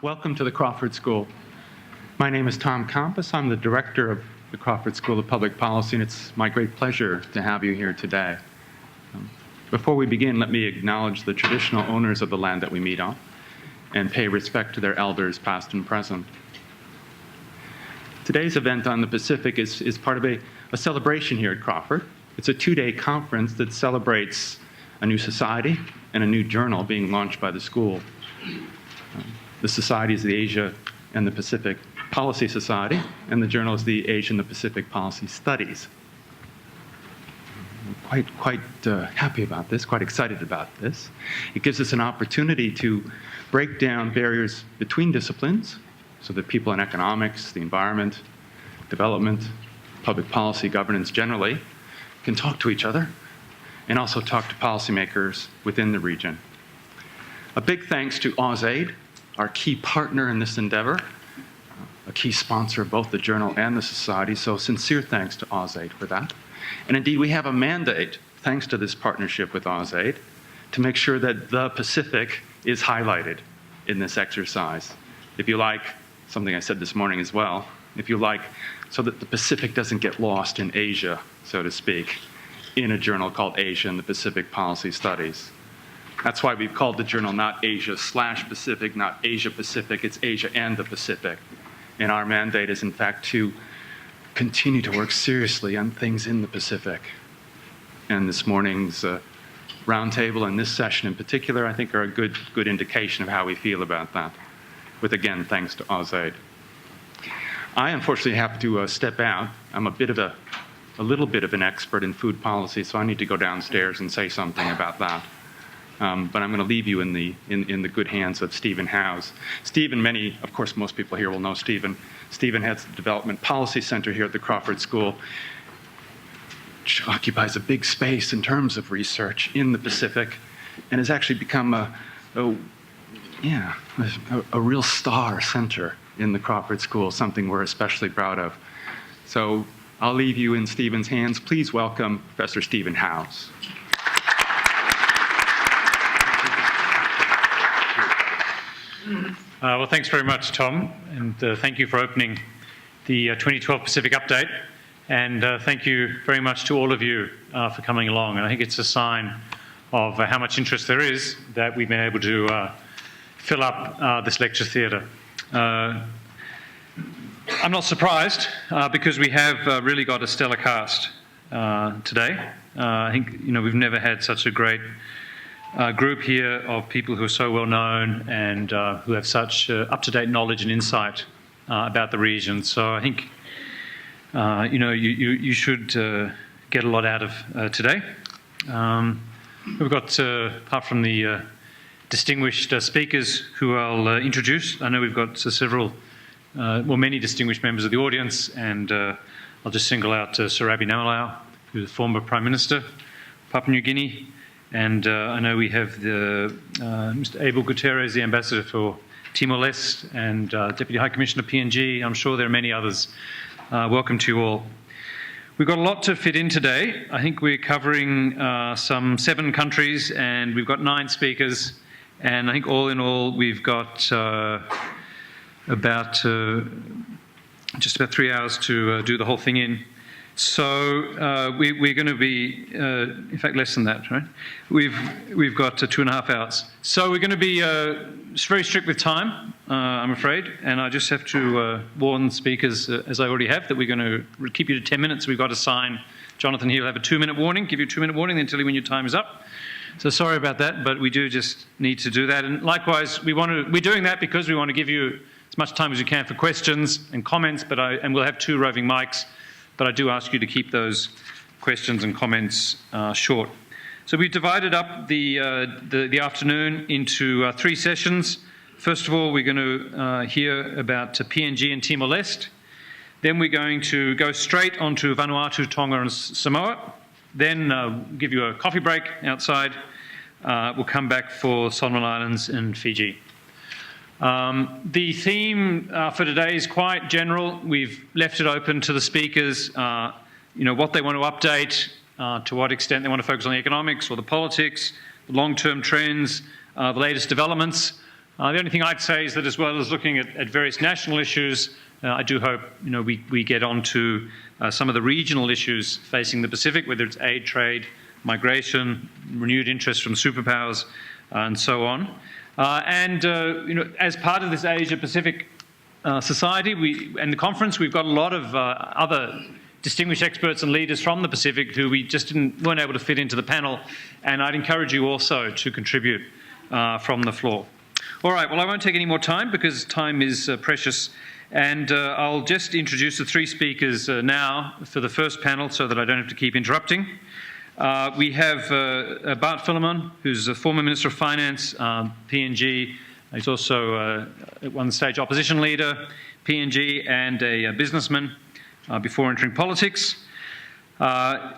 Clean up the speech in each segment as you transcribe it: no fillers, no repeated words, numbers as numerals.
Welcome to the Crawford School. My name is Tom Kompas. I'm the director of the Crawford School of Public Policy, and it's my great pleasure to have you here today. Before we begin, let me acknowledge the traditional owners of the land that we meet on and pay respect to their elders, past and present. Today's event on the Pacific is part of a celebration here at Crawford. It's a two-day conference that celebrates a new society and a new journal being launched by the school. The society is the Asia and the Pacific Policy Society, and the journal is the Asia and the Pacific Policy Studies. I'm quite happy about this, quite excited about this. It gives us an opportunity to break down barriers between disciplines so that people in economics, the environment, development, public policy, governance generally can talk to each other and also talk to policymakers within the region. A big thanks to AusAid, our key partner in this endeavor, a key sponsor of both the journal and the society, so sincere thanks to AusAid for that. And indeed, we have a mandate, thanks to this partnership with AusAid, to make sure that the Pacific is highlighted in this exercise. If you like, something I said this morning as well, if you like, so that the Pacific doesn't get lost in Asia, so to speak, in a journal called Asia and the Pacific Policy Studies. That's why we've called the journal not Asia/Pacific, not Asia-Pacific, it's Asia and the Pacific. And our mandate is, in fact, to continue to work seriously on things in the Pacific. And this morning's roundtable and this session in particular, I think, are a good indication of how we feel about that, with, again, thanks to AusAid. I, unfortunately, have to step out. I'm a little bit of an expert in food policy, so I need to go downstairs and say something about that. But I'm going to leave you in the good hands of Stephen Howes. Stephen, of course, most people here will know Stephen. Stephen heads the Development Policy Center here at the Crawford School, which occupies a big space in terms of research in the Pacific, and has actually become a real star center in the Crawford School, something we're especially proud of. So I'll leave you in Stephen's hands. Please welcome Professor Stephen Howes. Well, thanks very much, Tom, and thank you for opening the 2012 Pacific Update, and thank you very much to all of you for coming along. And I think it's a sign of how much interest there is that we've been able to fill up this lecture theatre. I'm not surprised because we have really got a stellar cast today. I think we've never had such a great group here of people who are so well known and who have such up-to-date knowledge and insight about the region. So I think you should get a lot out of today. We've got, apart from the distinguished speakers who I'll introduce, I know we've got many distinguished members of the audience, and I'll just single out Sir Abhi Namalau, who's the former Prime Minister of Papua New Guinea. And I know we have Mr. Abel Gutierrez, the Ambassador for Timor-Leste, and Deputy High Commissioner PNG. I'm sure there are many others. Welcome to you all. We've got a lot to fit in today. I think we're covering some 7 countries, and we've got 9 speakers. And I think all in all, we've got just about 3 hours to do the whole thing in. So we're going to be, in fact, less than that, right? We've got 2.5 hours. So we're going to be very strict with time, I'm afraid, and I just have to warn speakers, as I already have, that we're going to keep you to 10 minutes. We've got to sign. Jonathan here will have a 2-minute warning, give you a 2-minute warning, then tell you when your time is up. So sorry about that, but we do just need to do that. And likewise, we're doing that because we want to give you as much time as we can for questions and comments, and we'll have 2 roving mics. But I do ask you to keep those questions and comments short. So we've divided up the afternoon into 3 sessions. First of all, we're going to hear about PNG and Timor-Leste. Then we're going to go straight onto Vanuatu, Tonga and Samoa. Then give you a coffee break outside. We'll come back for Solomon Islands and Fiji. The theme for today is quite general. We've left it open to the speakers, what they want to update, to what extent they want to focus on the economics or the politics, the long-term trends, the latest developments. The only thing I'd say is that as well as looking at various national issues, I do hope we get onto some of the regional issues facing the Pacific, whether it's aid, trade, migration, renewed interest from superpowers, and so on. As part of this Asia-Pacific society and the conference, we've got a lot of other distinguished experts and leaders from the Pacific who we just weren't able to fit into the panel, and I'd encourage you also to contribute from the floor. All right, well, I won't take any more time because time is precious, and I'll just introduce the three speakers now for the first panel so that I don't have to keep interrupting. We have Bart Philemon, who's a former Minister of Finance, PNG. He's also, at one stage, opposition leader, PNG, and a businessman before entering politics.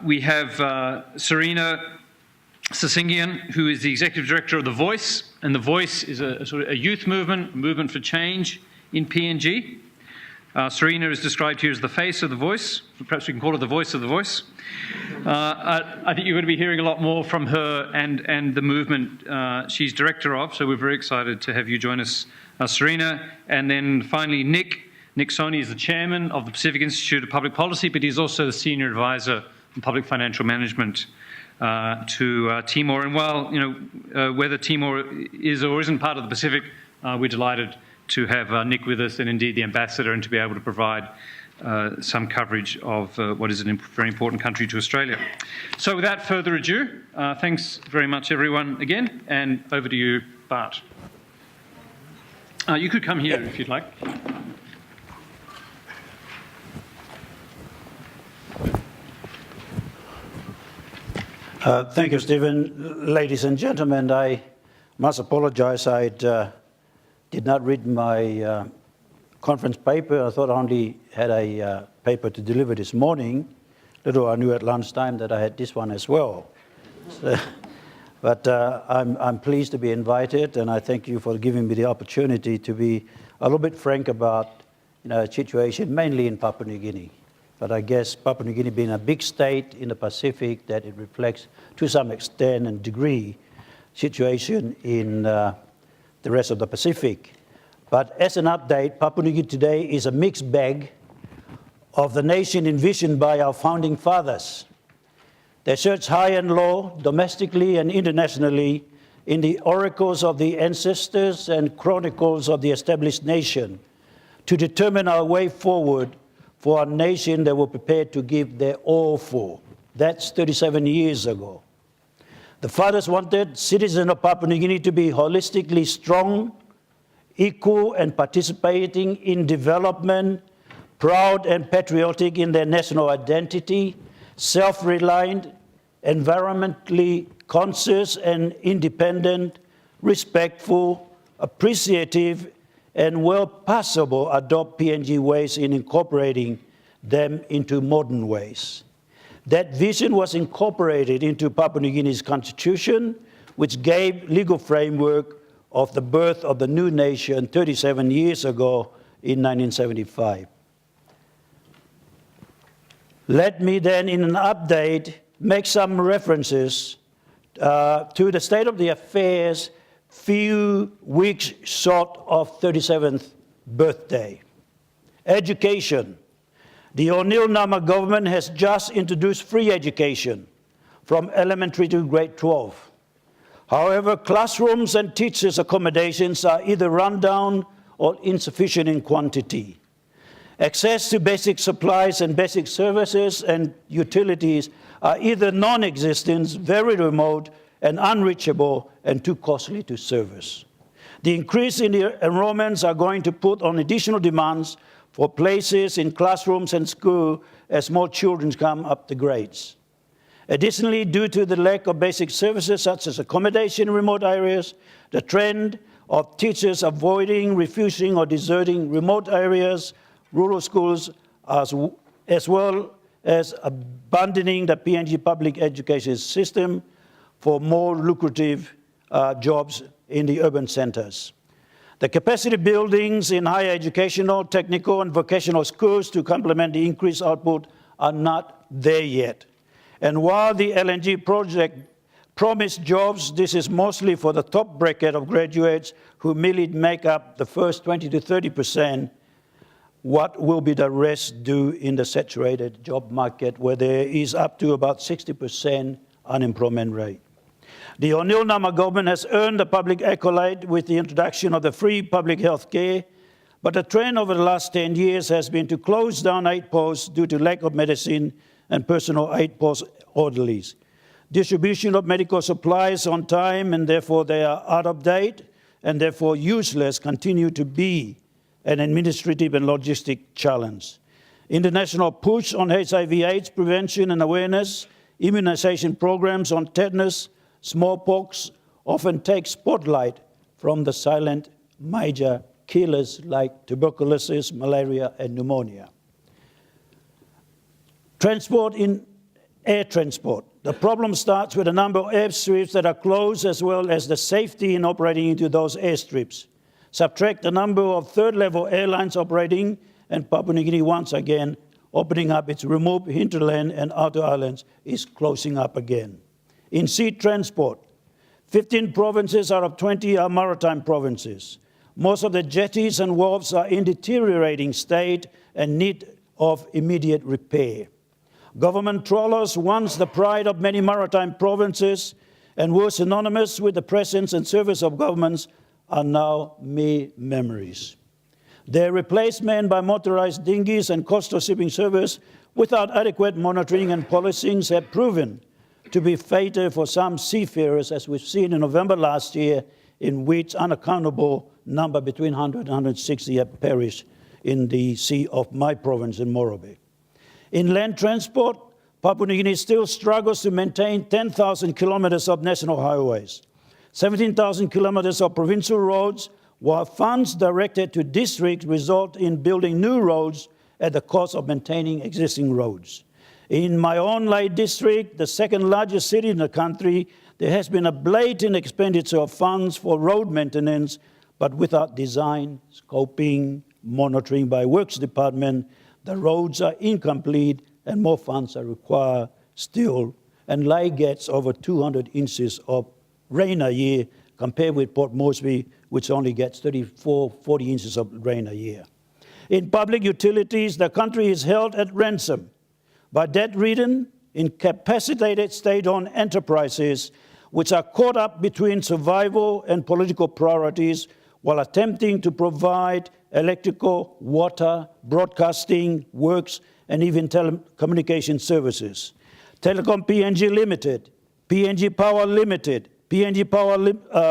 We have Serena Sissingian, who is the Executive Director of The Voice, and The Voice is a sort of a youth movement for change in PNG. Serena is described here as the face of The Voice. Perhaps we can call her the voice of The Voice. I think you're going to be hearing a lot more from her and the movement she's director of, so we're very excited to have you join us, Serena. And then finally, Nick Soni is the chairman of the Pacific Institute of Public Policy, but he's also the senior advisor on public financial management to Timor. And while, whether Timor is or isn't part of the Pacific, we're delighted to have Nick with us and indeed the ambassador, and to be able to provide some coverage of what is a very important country to Australia. So without further ado, thanks very much everyone again, and over to you, Bart. You could come here if you'd like. Thank you, Stephen. Ladies and gentlemen, I must apologize. I did not read my conference paper. I thought I only had a paper to deliver this morning. Little I knew at lunchtime that I had this one as well. But I'm pleased to be invited, and I thank you for giving me the opportunity to be a little bit frank about the situation, mainly in Papua New Guinea. But I guess Papua New Guinea being a big state in the Pacific, that it reflects to some extent and degree situation in the rest of the Pacific. But as an update, Papua New Guinea today is a mixed bag of the nation envisioned by our founding fathers. They search high and low, domestically and internationally, in the oracles of the ancestors and chronicles of the established nation to determine our way forward for a nation they were prepared to give their all for. That's 37 years ago. The fathers wanted citizens of Papua New Guinea to be holistically strong, equal and participating in development, proud and patriotic in their national identity, self-reliant, environmentally conscious and independent, respectful, appreciative, and well possible adopt PNG ways in incorporating them into modern ways. That vision was incorporated into Papua New Guinea's constitution, which gave legal framework of the birth of the new nation 37 years ago in 1975. Let me then, in an update, make some references to the state of the affairs few weeks short of 37th birthday. Education. The O'Neill Nama government has just introduced free education from elementary to grade 12. However, classrooms and teachers' accommodations are either run down or insufficient in quantity. Access to basic supplies and basic services and utilities are either non-existent, very remote, and unreachable, and too costly to service. The increase in the enrollments are going to put on additional demands for places in classrooms and school as more children come up the grades. Additionally, due to the lack of basic services such as accommodation in remote areas, the trend of teachers avoiding, refusing, or deserting remote areas, rural schools, as well as abandoning the PNG public education system for more lucrative jobs in the urban centers. The capacity buildings in higher educational, technical, and vocational schools to complement the increased output are not there yet. And while the LNG project promised jobs. This is mostly for the top bracket of graduates who merely make up the first 20 to 30%. What will be the rest do in the saturated job market where there is up to about 60% unemployment rate? The O'Neill-Nama government has earned the public accolade with the introduction of the free public health care, but the trend over the last 10 years has been to close down aid posts due to lack of medicine and personal aid post orderlies. Distribution of medical supplies on time and therefore they are out of date and therefore useless continue to be an administrative and logistic challenge. International push on HIV/AIDS prevention and awareness, immunization programs on tetanus, smallpox often take spotlight from the silent major killers like tuberculosis, malaria, and pneumonia. Transport in air transport. The problem starts with a number of airstrips that are closed as well as the safety in operating into those airstrips. Subtract the number of third-level airlines operating and Papua New Guinea once again opening up its remote hinterland and outer islands is closing up again. In sea transport, 15 provinces out of 20 are maritime provinces. Most of the jetties and wharves are in deteriorating state and need of immediate repair. Government trawlers, once the pride of many maritime provinces and were synonymous with the presence and service of governments, are now mere memories. Their replacement by motorized dinghies and coastal shipping service without adequate monitoring and policing have proven to be fatal for some seafarers, as we've seen in November last year, in which unaccountable number between 100 and 160 have perished in the sea of my province in Morobe. In land transport, Papua New Guinea still struggles to maintain 10,000 kilometers of national highways, 17,000 kilometers of provincial roads, while funds directed to districts result in building new roads at the cost of maintaining existing roads. In my own Lae district, the second largest city in the country, there has been a blatant expenditure of funds for road maintenance, but without design, scoping, monitoring by Works Department, the roads are incomplete and more funds are required still. And Lae gets over 200 inches of rain a year compared with Port Moresby, which only gets 34, 40 inches of rain a year. In public utilities, the country is held at ransom by debt-ridden, incapacitated state-owned enterprises which are caught up between survival and political priorities while attempting to provide electrical, water, broadcasting, works, and even telecommunication services. Telecom PNG Limited, PNG Power Limited, PNG Power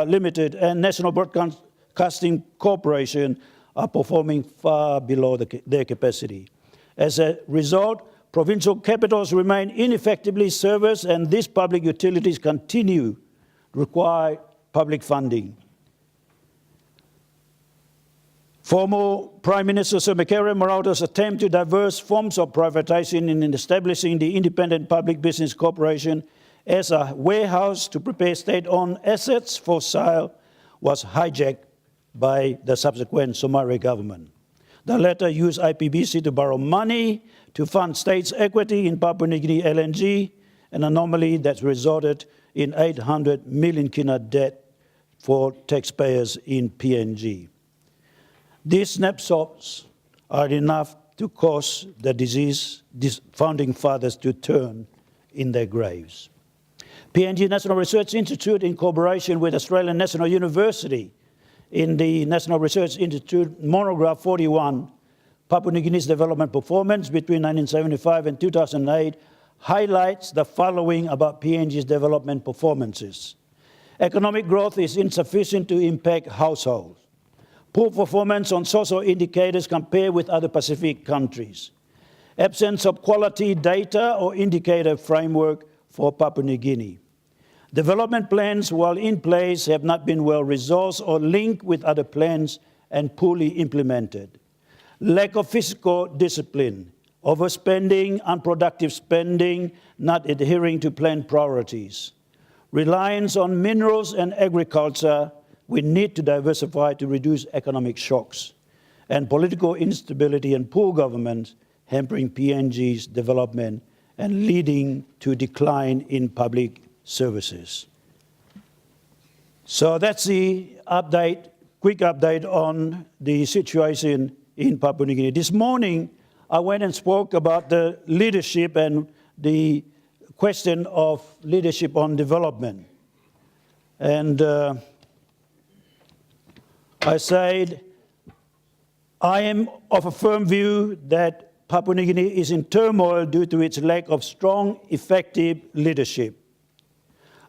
Limited, and National Broadcasting Corporation are performing far below their capacity. As a result, provincial capitals remain ineffectively serviced, and these public utilities continue to require public funding. Former Prime Minister Sir Makaurau Marauta's attempt to diverse forms of privatization in establishing the Independent Public Business Corporation as a warehouse to prepare state-owned assets for sale was hijacked by the subsequent Somare government. The latter used IPBC to borrow money to fund state's equity in Papua New Guinea LNG, an anomaly that's resulted in 800 million kina debt for taxpayers in PNG. These snapshots are enough to cause the founding fathers to turn in their graves. PNG National Research Institute, in cooperation with Australian National University, in the National Research Institute Monograph 41, Papua New Guinea's development performance between 1975 and 2008, highlights the following about PNG's development performances. Economic growth is insufficient to impact households. Poor performance on social indicators compared with other Pacific countries. Absence of quality data or indicator framework for Papua New Guinea. Development plans, while in place, have not been well resourced or linked with other plans and poorly implemented. Lack of fiscal discipline, overspending, unproductive spending, not adhering to planned priorities. Reliance on minerals and agriculture, we need to diversify to reduce economic shocks. And political instability and poor government hampering PNG's development and leading to decline in public services. So that's the update, quick update on the situation in Papua New Guinea. This morning, I went and spoke about the leadership and the question of leadership on development. And I said, I am of a firm view that Papua New Guinea is in turmoil due to its lack of strong, effective leadership.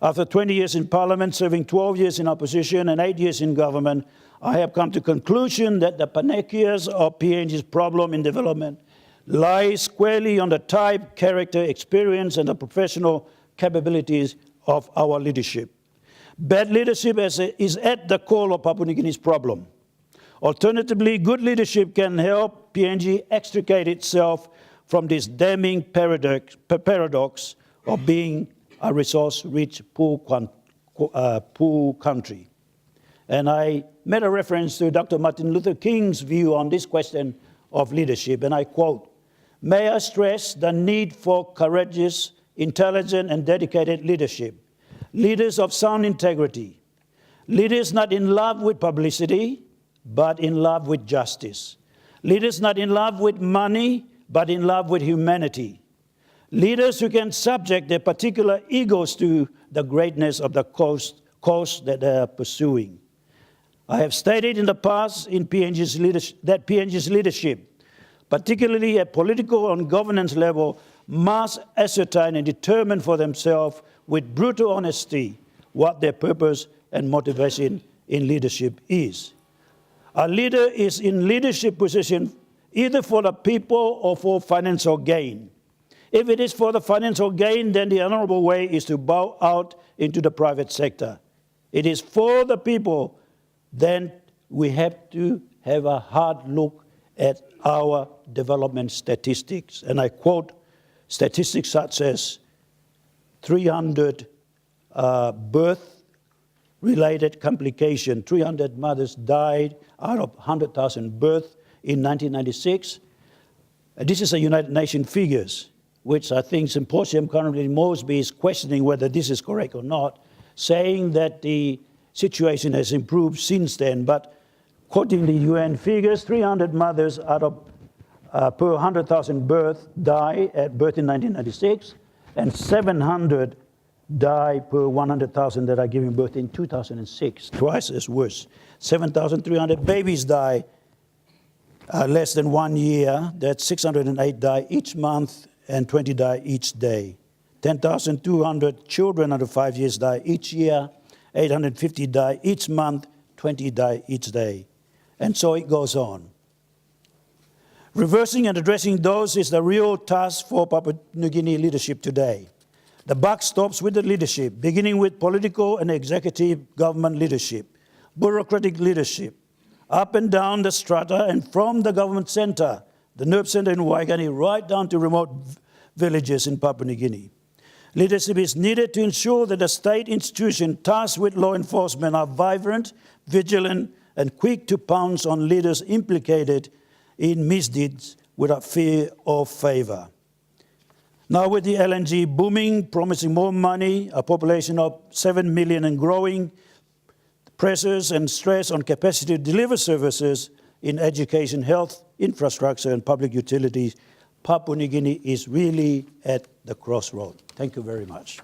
After 20 years in Parliament, serving 12 years in opposition and 8 years in government, I have come to the conclusion that the panaceas of PNG's problem in development lies squarely on the type, character, experience, and the professional capabilities of our leadership. Bad leadership is at the core of Papua New Guinea's problem. Alternatively, good leadership can help PNG extricate itself from this damning paradox of being a resource-rich, poor country. And I made a reference to Dr. Martin Luther King's view on this question of leadership, and I quote, "May I stress the need for courageous, intelligent, and dedicated leadership. Leaders of sound integrity. Leaders not in love with publicity, but in love with justice. Leaders not in love with money, but in love with humanity. Leaders who can subject their particular egos to the greatness of the cause that they are pursuing." I have stated in the past that PNG's leadership, particularly at political and governance level, must ascertain and determine for themselves with brutal honesty what their purpose and motivation in leadership is. A leader is in leadership position either for the people or for financial gain. If it is for the financial gain, then the honorable way is to bow out into the private sector. It is for the people, then we have to have a hard look at our development statistics. And I quote statistics such as 300 birth-related complications. 300 mothers died out of 100,000 births in 1996. This is a United Nations figures, which I think Symposium currently in Mosby is questioning whether this is correct or not, saying that the situation has improved since then. But quoting the UN figures, 300 mothers out of per 100,000 births die at birth in 1996, and 700 die per 100,000 that are giving birth in 2006, twice as worse. 7,300 babies die less than 1 year. That's 608 die each month and 20 die each day. 10,200 children under 5 years die each year. 850 die each month, 20 die each day. And so it goes on. Reversing and addressing those is the real task for Papua New Guinea leadership today. The buck stops with the leadership, beginning with political and executive government leadership, bureaucratic leadership, up and down the strata, and from the government center, the NERP center in Waigani, right down to remote villages in Papua New Guinea. Leadership is needed to ensure that the state institutions tasked with law enforcement are vibrant, vigilant, and quick to pounce on leaders implicated in misdeeds without fear or favor. Now with the LNG booming, promising more money, a population of 7 million and growing, pressures and stress on capacity to deliver services in education, health, infrastructure, and public utilities, Papua New Guinea is really at the crossroad. Thank you very much.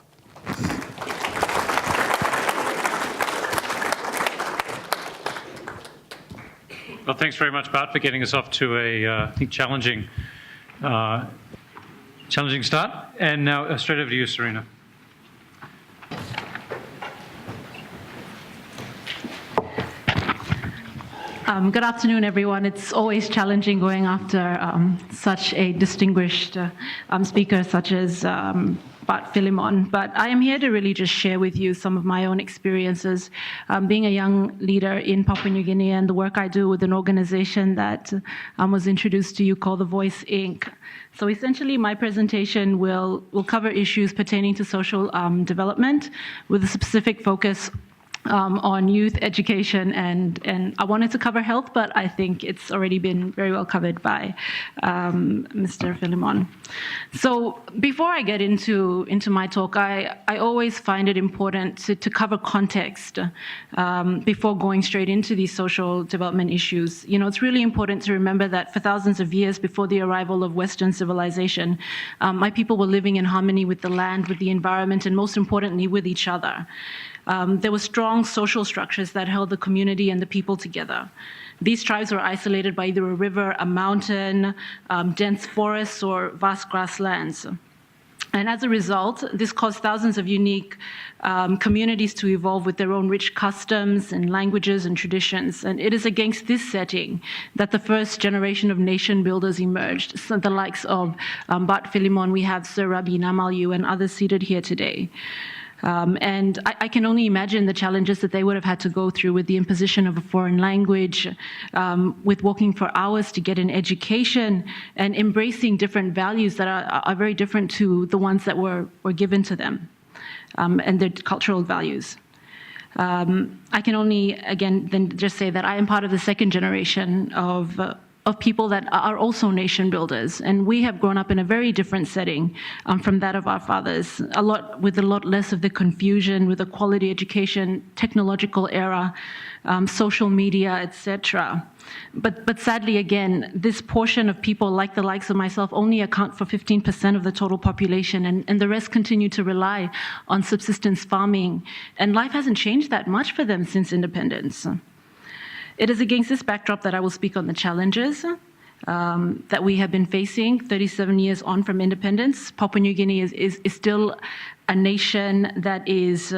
Well, thanks very much, Bart, for getting us off to a, I think, challenging start. And now straight over to you, Serena. Good afternoon, everyone. It's always challenging going after such a distinguished speaker such as Bart Philemon. But I am here to really just share with you some of my own experiences being a young leader in Papua New Guinea and the work I do with an organization that was introduced to you called The Voice, Inc. So essentially, my presentation will cover issues pertaining to social development with a specific focus on youth education, and I wanted to cover health, but I think it's already been very well covered by Mr. Philemon. So before I get into my talk, I always find it important to cover context before going straight into these social development issues. You know, it's really important to remember that for thousands of years before the arrival of Western civilization, my people were living in harmony with the land, with the environment, and most importantly, with each other. There were strong social structures that held the community and the people together. These tribes were isolated by either a river, a mountain, dense forests, or vast grasslands. And as a result, this caused thousands of unique communities to evolve with their own rich customs and languages and traditions. And it is against this setting that the first generation of nation builders emerged, so the likes of Bart Philemon, we have Sir Rabi Namalu, and others seated here today. And I can only imagine the challenges that they would have had to go through with the imposition of a foreign language, with walking for hours to get an education, and embracing different values that are very different to the ones that were given to them, and their cultural values. I can only, again, then just say that I am part of the second generation of people that are also nation builders, and we have grown up in a very different setting from that of our fathers, with a lot less of the confusion, with a quality education, technological era, social media, etc. But sadly, again, this portion of people, like the likes of myself, only account for 15% of the total population, and the rest continue to rely on subsistence farming, and life hasn't changed that much for them since independence. It is against this backdrop that I will speak on the challenges that we have been facing 37 years on from independence. Papua New Guinea is still a nation that is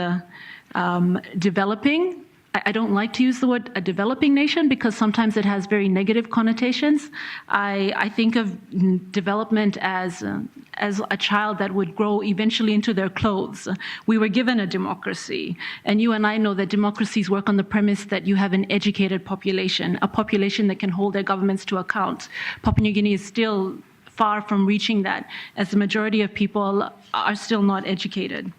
developing. I don't like to use the word a developing nation because sometimes it has very negative connotations. I think of development as a child that would grow eventually into their clothes. We were given a democracy, and you and I know that democracies work on the premise that you have an educated population, a population that can hold their governments to account. Papua New Guinea is still far from reaching that, as the majority of people are still not educated.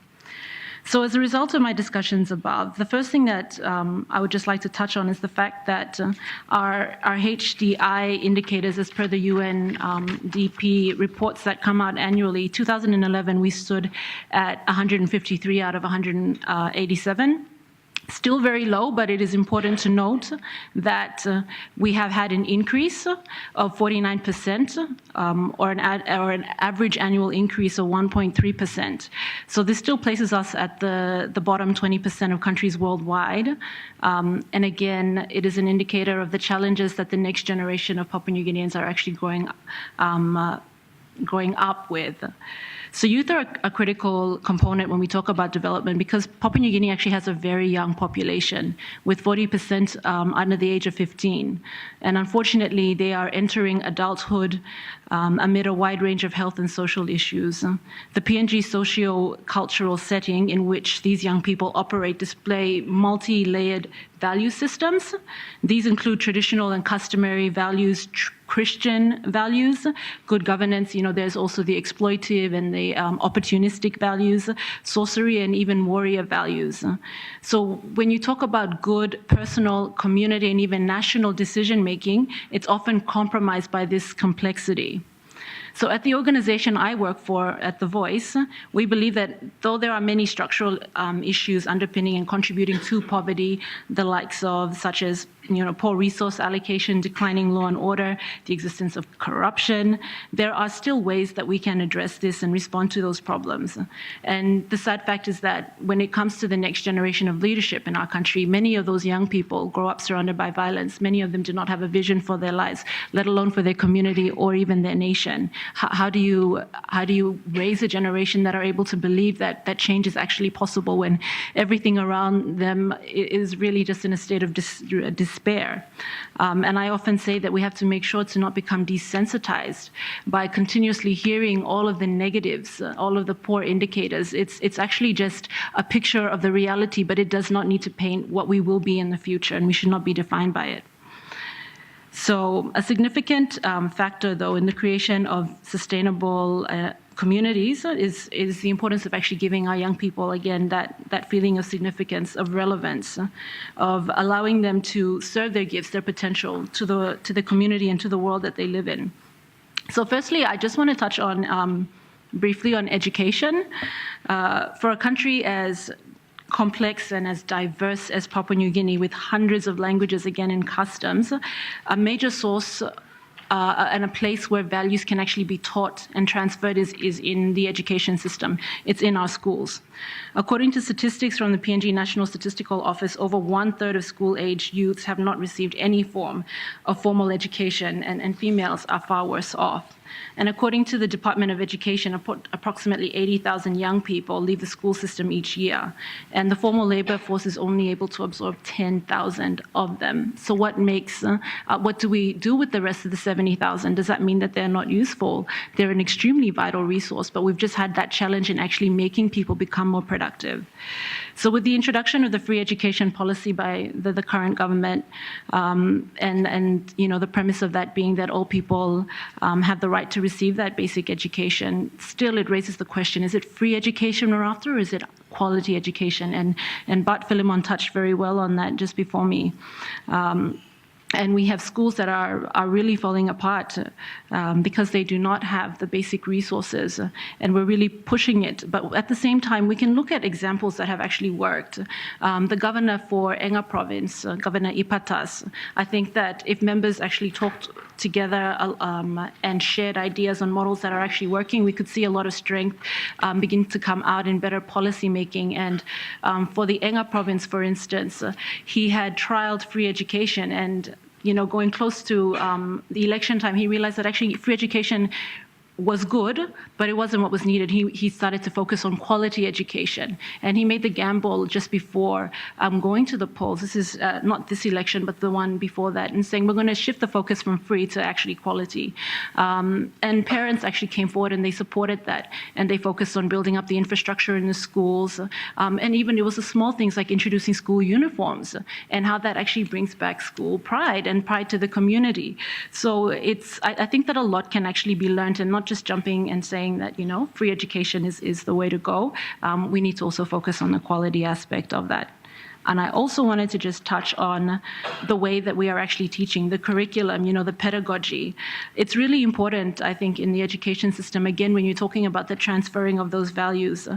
So as a result of my discussions above, the first thing that I would just like to touch on is the fact that our HDI indicators, as per the UNDP reports that come out annually, 2011 we stood at 153 out of 187. Still very low, but it is important to note that we have had an increase of 49%, or an average annual increase of 1.3%. So this still places us at the bottom 20% of countries worldwide. And again, it is an indicator of the challenges that the next generation of Papua New Guineans are actually growing up with. So youth are a critical component when we talk about development, because Papua New Guinea actually has a very young population, with 40% under the age of 15. And unfortunately, they are entering adulthood amid a wide range of health and social issues. The PNG socio-cultural setting in which these young people operate display multi-layered value systems. These include traditional and customary values, Christian values, good governance. You know, there's also the exploitative and the opportunistic values, sorcery, and even warrior values. So when you talk about good personal, community, and even national decision-making, it's often compromised by this complexity. So at the organization I work for, at The Voice, we believe that though there are many structural issues underpinning and contributing to poverty, the likes of such as poor resource allocation, declining law and order, the existence of corruption, there are still ways that we can address this and respond to those problems. And the sad fact is that when it comes to the next generation of leadership in our country, many of those young people grow up surrounded by violence. Many of them do not have a vision for their lives, let alone for their community or even their nation. How do you raise a generation that are able to believe that change is actually possible when everything around them is really just in a state of despair? And I often say that we have to make sure to not become desensitized by continuously hearing all of the negatives, all of the poor indicators. It's actually just a picture of the reality, but it does not need to paint what we will be in the future, and we should not be defined by it. So a significant factor, though, in the creation of sustainable communities is the importance of actually giving our young people, again, that feeling of significance, of relevance, of allowing them to serve their gifts, their potential to the community and to the world that they live in. So firstly, I just want to touch on briefly on education. For a country as complex and as diverse as Papua New Guinea, with hundreds of languages, again, and customs, a major source and a place where values can actually be taught and transferred is in the education system. It's in our schools. According to statistics from the PNG National Statistical Office, over 1/3 of school-age youths have not received any form of formal education, and females are far worse off. And according to the Department of Education, approximately 80,000 young people leave the school system each year, and the formal labor force is only able to absorb 10,000 of them. So what do we do with the rest of the 70,000? Does that mean that they're not useful? They're an extremely vital resource, but we've just had that challenge in actually making people become more productive. So with the introduction of the free education policy by the current government, and the premise of that being that all people have the right to receive that basic education, still it raises the question, is it free education we're after, or is it quality education? And Bart Philemon touched very well on that just before me. And we have schools that are really falling apart because they do not have the basic resources, and we're really pushing it. But at the same time, we can look at examples that have actually worked. The governor for Enga province, Governor Ipatas, I think that if members actually talked together and shared ideas on models that are actually working, we could see a lot of strength begin to come out in better policy making. And for the Enga province, for instance, he had trialed free education, and going close to the election time, he realized that actually free education was good, but it wasn't what was needed. He started to focus on quality education, and he made the gamble just before going to the polls. This is not this election, but the one before that, and saying we're going to shift the focus from free to actually quality. And parents actually came forward and they supported that, and they focused on building up the infrastructure in the schools, and even it was the small things like introducing school uniforms and how that actually brings back school pride and pride to the community. So I think that a lot can actually be learned, and not just jumping and saying that, free education is the way to go. We need to also focus on the quality aspect of that. And I also wanted to just touch on the way that we are actually teaching, the curriculum, the pedagogy. It's really important, I think, in the education system, again, when you're talking about the transferring of those values.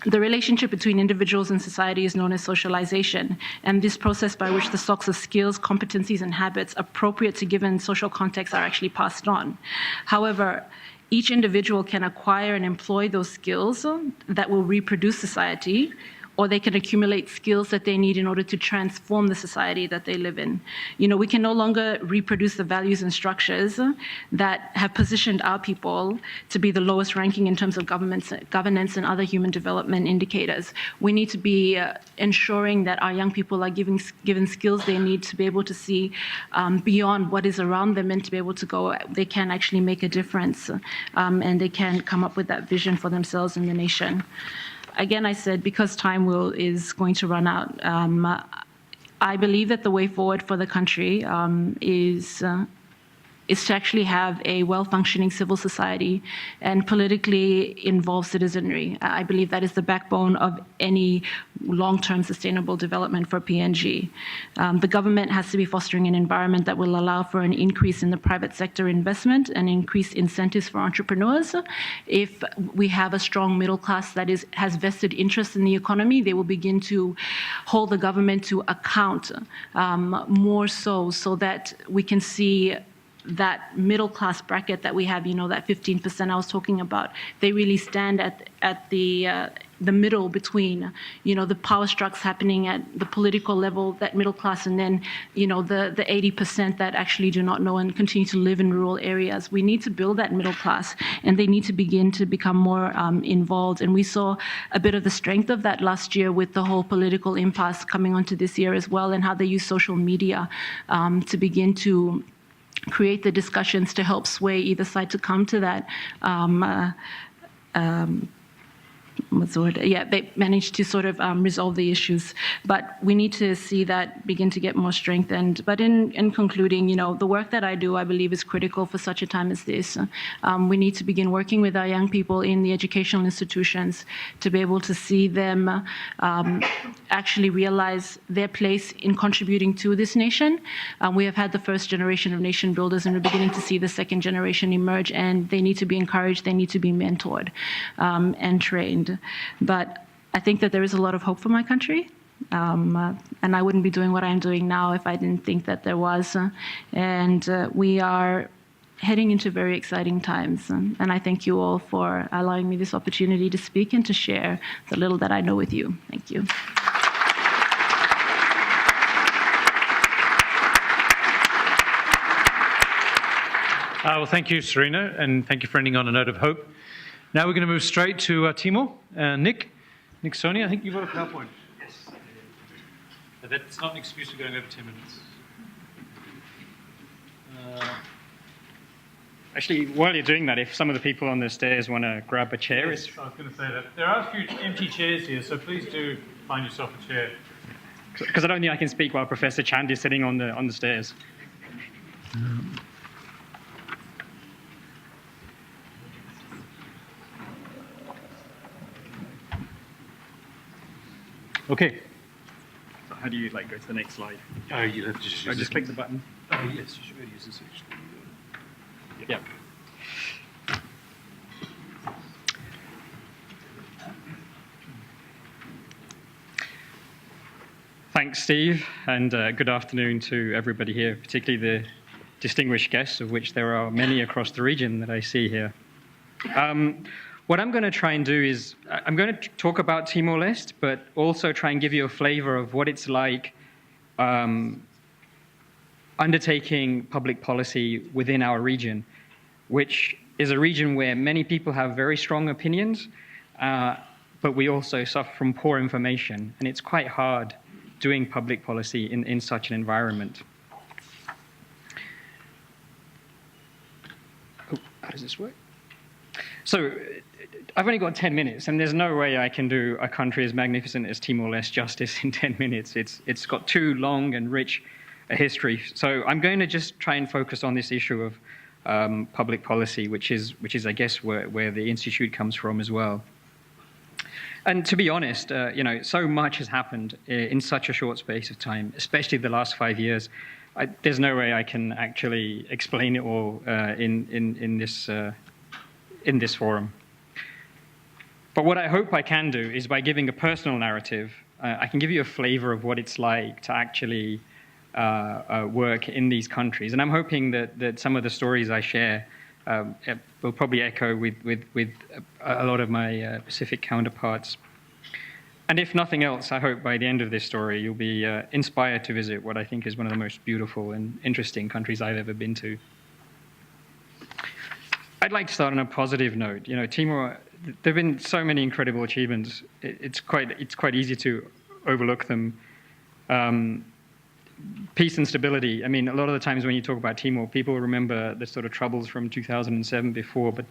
The relationship between individuals and society is known as socialization, and this process by which the stocks of skills, competencies, and habits appropriate to given social contexts are actually passed on. However, each individual can acquire and employ those skills that will reproduce society, or they can accumulate skills that they need in order to transform the society that they live in. We can no longer reproduce the values and structures that have positioned our people to be the lowest ranking in terms of governance and other human development indicators. We need to be ensuring that our young people are given skills they need to be able to see beyond what is around them, and to be able to go, they can actually make a difference, and they can come up with that vision for themselves and the nation. Again, I said, because time is going to run out, I believe that the way forward for the country is to actually have a well-functioning civil society and politically involved citizenry. I believe that is the backbone of any long-term sustainable development for PNG. The government has to be fostering an environment that will allow for an increase in the private sector investment and increased incentives for entrepreneurs. If we have a strong middle class that has vested interest in the economy, they will begin to hold the government to account more so that we can see that middle class bracket that we have, that 15% I was talking about, they really stand at the middle between, the power structures happening at the political level, that middle class, and then, the 80% that actually do not know and continue to live in rural areas. We need to build that middle class, and they need to begin to become more involved. And we saw a bit of the strength of that last year with the whole political impasse coming onto this year as well, and how they use social media to begin to create the discussions to help sway either side to come to that what's the word? Yeah, they managed to sort of resolve the issues. But we need to see that begin to get more strengthened. But in concluding, the work that I do, I believe, is critical for such a time as this. We need to begin working with our young people in the educational institutions to be able to see them actually realize their place in contributing to this nation. We have had the first generation of nation builders, and we're beginning to see the second generation emerge, and they need to be encouraged, they need to be mentored and trained. But I think that there is a lot of hope for my country. And I wouldn't be doing what I'm doing now if I didn't think that there was. We are heading into very exciting times. And I thank you all for allowing me this opportunity to speak and to share the little that I know with you. Thank you. Well, thank you, Serena, and thank you for ending on a note of hope. Now we're going to move straight to Timor. Nick Soni, I think you've got a PowerPoint. Yes. But that's not an excuse for going over 10 minutes. Actually, while you're doing that, if some of the people on the stairs want to grab a chair, Yes, I was going to say that. There are a few empty chairs here, so please do find yourself a chair. because I don't think I can speak while Professor Chand is sitting on the stairs. Okay. So how do you go to the next slide? You have to just I just click the button. Yes, you should use this actually. Yeah. Thanks, Steve, and good afternoon to everybody here, particularly the distinguished guests, of which there are many across the region that I see here. What I'm going to try and do is, I'm going to talk about Timor-Leste, but also try and give you a flavor of what it's like undertaking public policy within our region, which is a region where many people have very strong opinions, but we also suffer from poor information, and it's quite hard doing public policy in such an environment. Oh, how does this work? So I've only got 10 minutes, and there's no way I can do a country as magnificent as Timor-Leste justice in 10 minutes. It's got too long and rich a history. So I'm going to just try and focus on this issue of public policy, which is I guess where the Institute comes from as well. And to be honest, so much has happened in such a short space of time, especially the last 5 years. There's no way I can actually explain it all in this forum. But what I hope I can do is, by giving a personal narrative, I can give you a flavor of what it's like to actually work in these countries. And I'm hoping that some of the stories I share will probably echo with a lot of my Pacific counterparts. And if nothing else, I hope by the end of this story you'll be inspired to visit what I think is one of the most beautiful and interesting countries I've ever been to. I'd like to start on a positive note. Timor, there have been so many incredible achievements. It's quite easy to overlook them. Peace and stability. I mean, a lot of the times when you talk about Timor, people remember the sort of troubles from 2007 before, but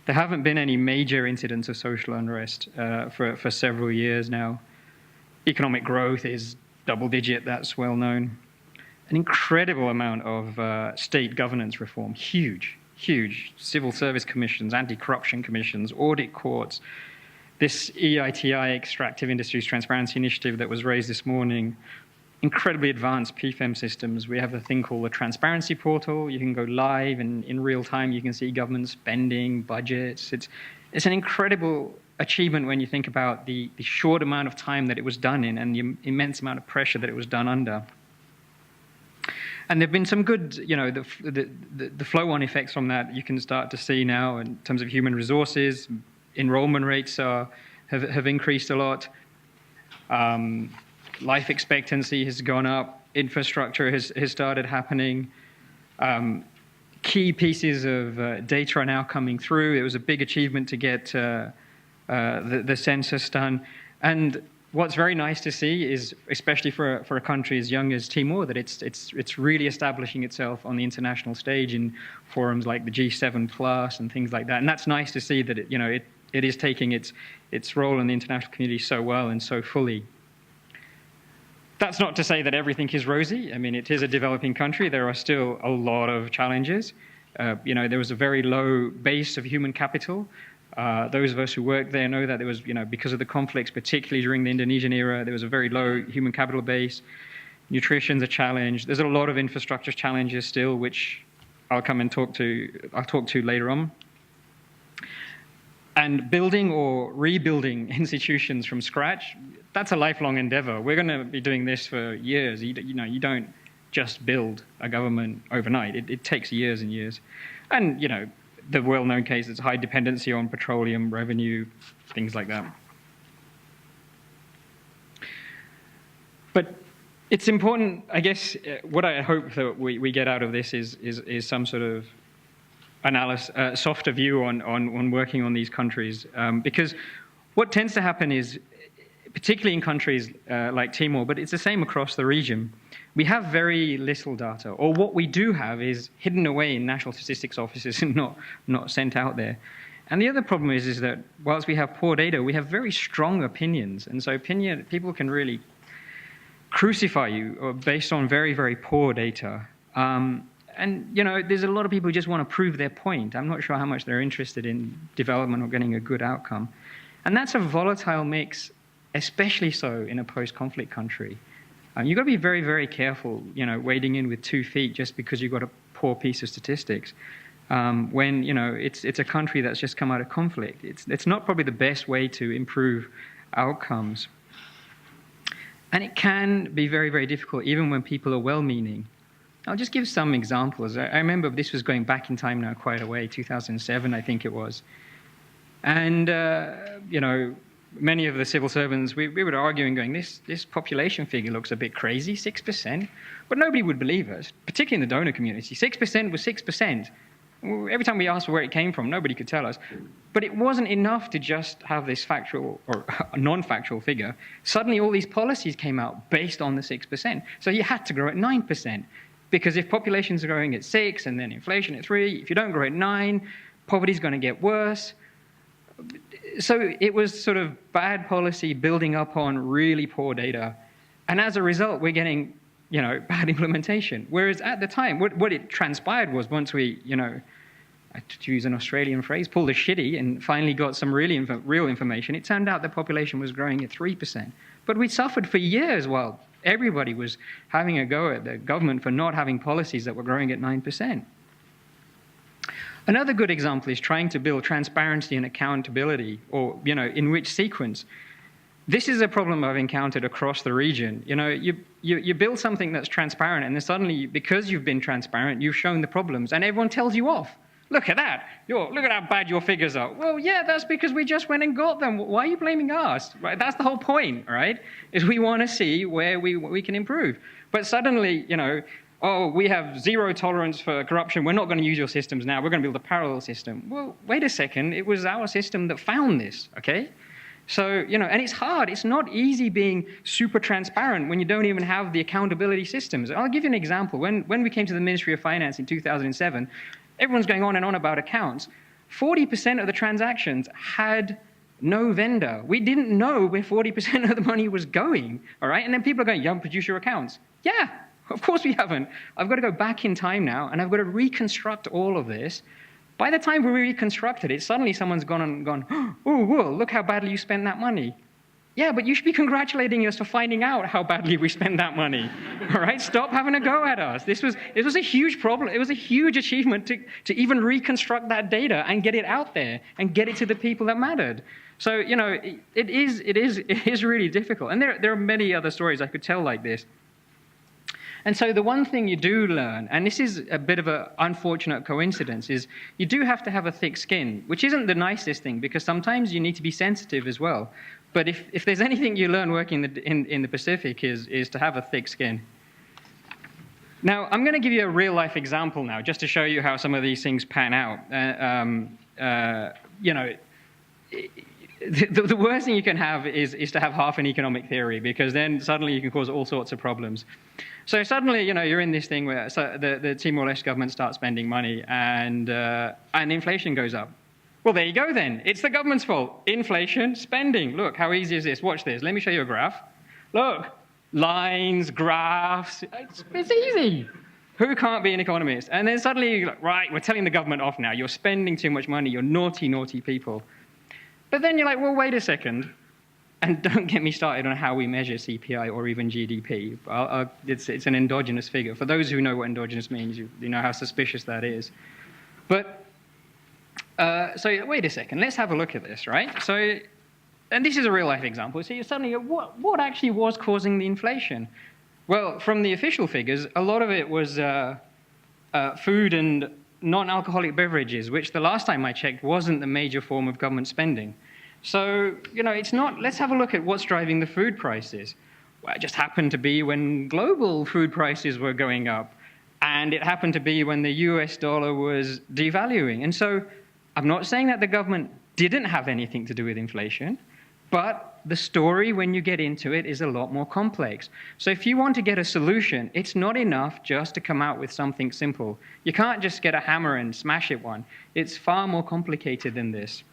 there haven't been any major incidents of social unrest for several years now. Economic growth is double-digit, that's well known. An incredible amount of state governance reform, huge civil service commissions, anti-corruption commissions, audit courts. This EITI, Extractive Industries Transparency Initiative, that was raised this morning, incredibly advanced PFEM systems. We have a thing called the Transparency Portal. You can go live, and in real time you can see government spending, budgets. It's an incredible achievement when you think about the short amount of time that it was done in and the immense amount of pressure that it was done under. And there have been some good, the flow-on effects from that you can start to see now in terms of human resources. Enrollment rates have increased a lot. Life expectancy has gone up. Infrastructure has started happening. Key pieces of data are now coming through. It was a big achievement to get the census done. And what's very nice to see is, especially for a country as young as Timor, that it's really establishing itself on the international stage in forums like the G7 Plus and things like that. And that's nice to see that it is taking its role in the international community so well and so fully. That's not to say that everything is rosy. I mean, it is a developing country. There are still a lot of challenges. There was a very low base of human capital. Those of us who worked there know that there was, because of the conflicts, particularly during the Indonesian era, there was a very low human capital base. Nutrition's a challenge. There's a lot of infrastructure challenges still, which I'll talk to later on. And building or rebuilding institutions from scratch, that's a lifelong endeavor. We're going to be doing this for years. You don't just build a government overnight. It takes years and years. And, the well-known case is high dependency on petroleum revenue, things like that. But it's important, I guess, what I hope that we get out of this is some sort of analysis, softer view on working on these countries. Because what tends to happen is, particularly in countries like Timor, but it's the same across the region, we have very little data, or what we do have is hidden away in national statistics offices and not sent out there. And the other problem is that whilst we have poor data, we have very strong opinions. And so people can really crucify you based on very, very poor data. And, there's a lot of people who just want to prove their point. I'm not sure how much they're interested in development or getting a good outcome. And that's a volatile mix, especially so in a post-conflict country. You've got to be very, very careful, wading in with 2 feet just because you've got a poor piece of statistics. When, it's a country that's just come out of conflict. It's not probably the best way to improve outcomes. And it can be very, very difficult, even when people are well-meaning. I'll just give some examples. I remember this was going back in time now quite a way, 2007, I think it was. And, many of the civil servants, we were arguing, going, this population figure looks a bit crazy, 6%. But nobody would believe us, particularly in the donor community. 6% was 6%. Every time we asked where it came from, nobody could tell us. But it wasn't enough to just have this factual or non-factual figure. Suddenly all these policies came out based on the 6%. So you had to grow at 9%. Because if populations are growing at 6 and then inflation at 3, if you don't grow at 9, poverty's going to get worse. So it was sort of bad policy building up on really poor data. And as a result, we're getting, bad implementation. Whereas at the time, what it transpired was once we, to use an Australian phrase, pulled the shitty and finally got some real information, it turned out the population was growing at 3%. But we suffered for years while everybody was having a go at the government for not having policies that were growing at 9%. Another good example is trying to build transparency and accountability, or, in which sequence. This is a problem I've encountered across the region. You build something that's transparent, and then suddenly, because you've been transparent, you've shown the problems, and everyone tells you off. Look at that. Look at how bad your figures are. Well, yeah, that's because we just went and got them. Why are you blaming us? Right? That's the whole point, right? Is we want to see where we can improve. But suddenly, we have zero tolerance for corruption. We're not going to use your systems now. We're going to build a parallel system. Well, wait a second. It was our system that found this, okay? So, and it's hard. It's not easy being super transparent when you don't even have the accountability systems. I'll give you an example. When we came to the Ministry of Finance in 2007, everyone's going on and on about accounts. 40% of the transactions had no vendor. We didn't know where 40% of the money was going, all right? And then people are going, you haven't produced your accounts. Yeah, of course we haven't. I've got to go back in time now, and I've got to reconstruct all of this. By the time we reconstructed it, suddenly someone's gone and gone, oh, whoa, look how badly you spent that money. Yeah, but you should be congratulating us for finding out how badly we spent that money. All right, stop having a go at us. This was a huge problem. It was a huge achievement to even reconstruct that data and get it out there and get it to the people that mattered. So, it is really difficult. And there are many other stories I could tell like this. And so the one thing you do learn, and this is a bit of an unfortunate coincidence, is you do have to have a thick skin, which isn't the nicest thing, because sometimes you need to be sensitive as well. But if there's anything you learn working in the Pacific is to have a thick skin. Now, I'm going to give you a real-life example now, just to show you how some of these things pan out. The worst thing you can have is to have half an economic theory, because then suddenly you can cause all sorts of problems. So suddenly, you're in this thing where the Timor-Leste government starts spending money, and inflation goes up. Well, there you go then. It's the government's fault. Inflation, spending. Look, how easy is this? Watch this. Let me show you a graph. Look, lines, graphs. It's easy. Who can't be an economist? And then suddenly you're like, right, we're telling the government off now. You're spending too much money. You're naughty, naughty people. But then you're like, well, wait a second. And don't get me started on how we measure CPI or even GDP. It's an endogenous figure. For those who know what endogenous means, you know how suspicious that is. But, so wait a second. Let's have a look at this, right? So, and this is a real-life example. So you suddenly go, what actually was causing the inflation? Well, from the official figures, a lot of it was food and non-alcoholic beverages, which the last time I checked wasn't the major form of government spending. So, you know, it's not, let's have a look at what's driving the food prices. Well, it just happened to be when global food prices were going up, and it happened to be when the US dollar was devaluing. And so I'm not saying that the government didn't have anything to do with inflation, but the story, when you get into it, is a lot more complex. So if you want to get a solution, it's not enough just to come out with something simple. You can't just get a hammer and smash it one. It's far more complicated than this.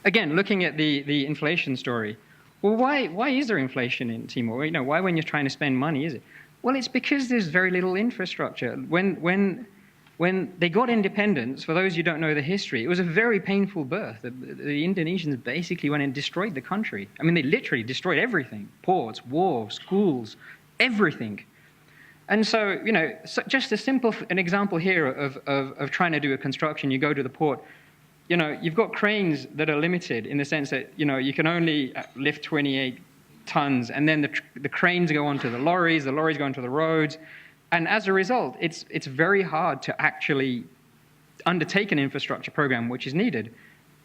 Again, looking at the inflation story, well, why is there inflation in Timor? You know, why when you're trying to spend money is it? Well, it's because there's very little infrastructure. When they got independence, for those who don't know the history, it was a very painful birth. The Indonesians basically went and destroyed the country. I mean, they literally destroyed everything: ports, wharves, schools, everything. And so, you know, just an example here of trying to do a construction. You go to the port. You know, you've got cranes that are limited in the sense that, you know, you can only lift 28 tons, and then the cranes go onto the lorries go onto the roads, and as a result, it's very hard to actually undertake an infrastructure program which is needed.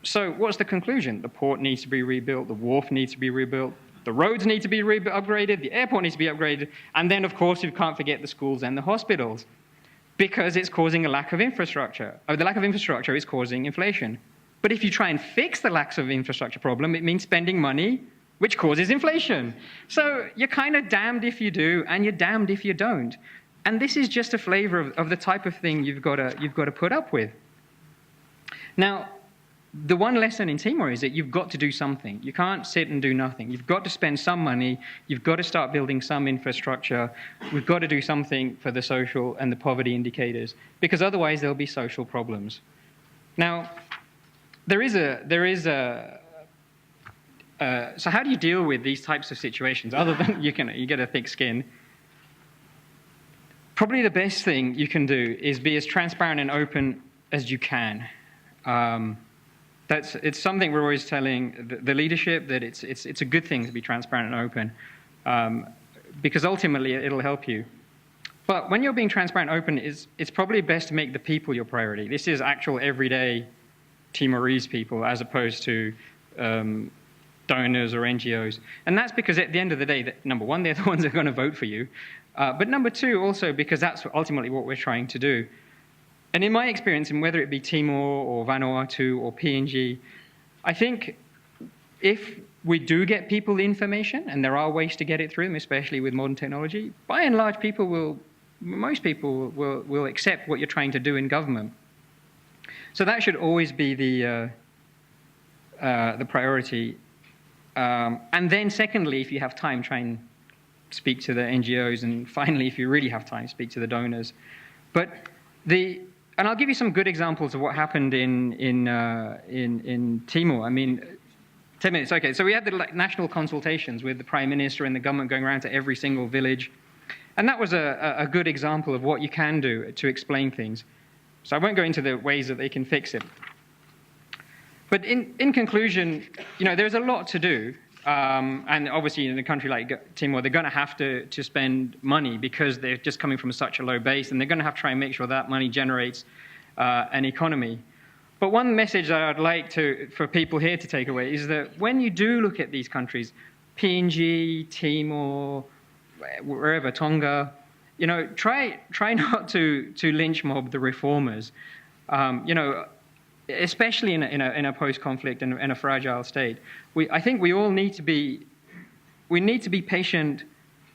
So what's the conclusion? The port needs to be rebuilt, the wharf needs to be rebuilt, the roads need to be upgraded, the airport needs to be upgraded, and then, of course, you can't forget the schools and the hospitals, because it's causing a lack of infrastructure. The lack of infrastructure is causing inflation. But if you try and fix the lack of infrastructure problem, it means spending money, which causes inflation. So you're kind of damned if you do, and you're damned if you don't. And this is just a flavor of the type of thing you've got to put up with. Now, the one lesson in Timor is that you've got to do something. You can't sit and do nothing. You've got to spend some money. You've got to start building some infrastructure. We've got to do something for the social and the poverty indicators, because otherwise there'll be social problems. Now, so how do you deal with these types of situations other than you get a thick skin? Probably the best thing you can do is be as transparent and open as you can. It's something we're always telling the leadership, that it's a good thing to be transparent and open, because ultimately it'll help you. But when you're being transparent and open, it's probably best to make the people your priority. This is actual everyday Timorese people, as opposed to donors or NGOs. And that's because at the end of the day, number one, they're the ones that are going to vote for you. But number two, also because that's ultimately what we're trying to do. And in my experience, and whether it be Timor or Vanuatu or PNG, I think if we do get people the information, and there are ways to get it through them, especially with modern technology, by and large, most people will accept what you're trying to do in government. So that should always be the priority. And then secondly, if you have time, try and speak to the NGOs, and finally, if you really have time, speak to the donors. And I'll give you some good examples of what happened in Timor. I mean, 10 minutes, okay. So we had the national consultations with the Prime Minister and the government going around to every single village. And that was a good example of what you can do to explain things. So I won't go into the ways that they can fix it. But in conclusion, you know, there's a lot to do. And obviously in a country like Timor, they're going to have to spend money because they're just coming from such a low base, and they're going to have to try and make sure that money generates an economy. But one message that I'd like for people here to take away is that when you do look at these countries, PNG, Timor, wherever, Tonga, you know, try not to lynch mob the reformers. You know, especially in a post-conflict and in a fragile state. I think we all need to be patient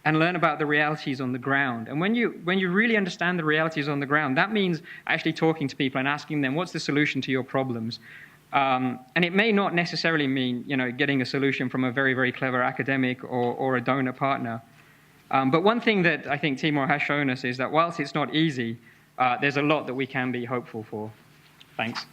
and learn about the realities on the ground. And when you really understand the realities on the ground, that means actually talking to people and asking them, what's the solution to your problems? And it may not necessarily mean, getting a solution from a very, very clever academic or a donor partner. But one thing that I think Timor has shown us is that whilst it's not easy, there's a lot that we can be hopeful for. Thanks.